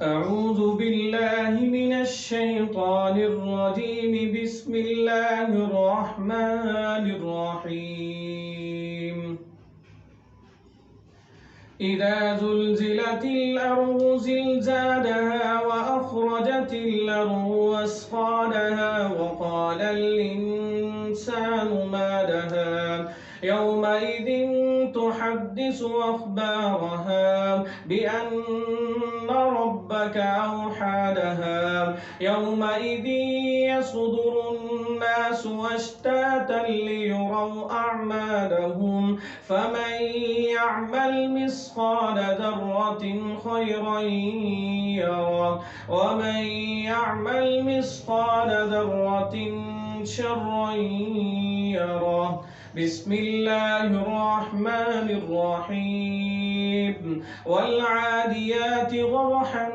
أعوذ بالله من الشيطان الرجيم. بسم الله الرحمن الرحيم. إذا زلزلت الأرض زلزالها وأخرجت الأرض أثقالها وقال الإنسان ما لها يومئذ تحدث أخبارها بأن ربك أوحى لها يومئذ يصدر الناس أشتاتا ليروا أعمالهم فمن يعمل مثقال ذرة خيرا يره ومن يعمل مثقال ذرة شرا يره. بسم الله الرحمن الرحيم. والعاديات ضبحا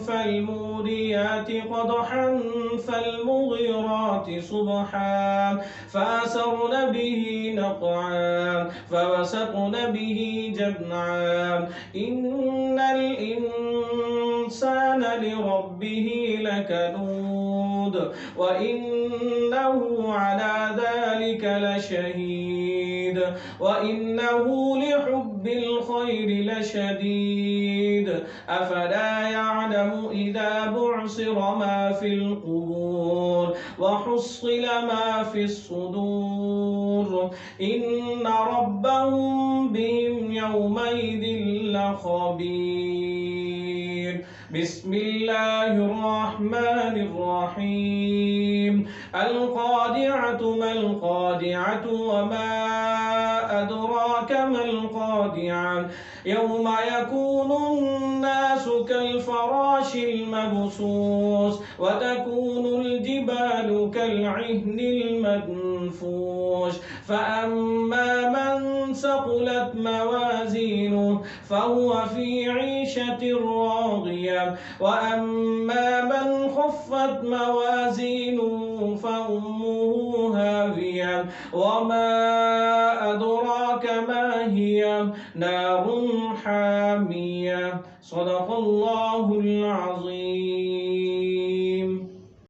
فالموريات قدحا فالمغيرات صبحا فأثرن به نقعا فوسطن به جمعا إن الإنسان لربه لكنود وإنه على ذلك لشهيد وإنه لحب الخير لشديد. أفلا يعلم إذا بعصر ما في القبور وحصل ما في الصدور إن ربهم بهم يومئذ لخبير. بسم الله الرحمن الرحيم. القارعة ما القارعة وما أدراك ما القارعة يوم يكون الناس كالفراش المبثوث وتكون الجبال كالعهن المنفوش فأما من ثقلت موازينه فهو في عيشة راضية وأما من خفت موازينه فأمه هاوية وما أدراك ما هي نار حامية. صدق الله العظيم.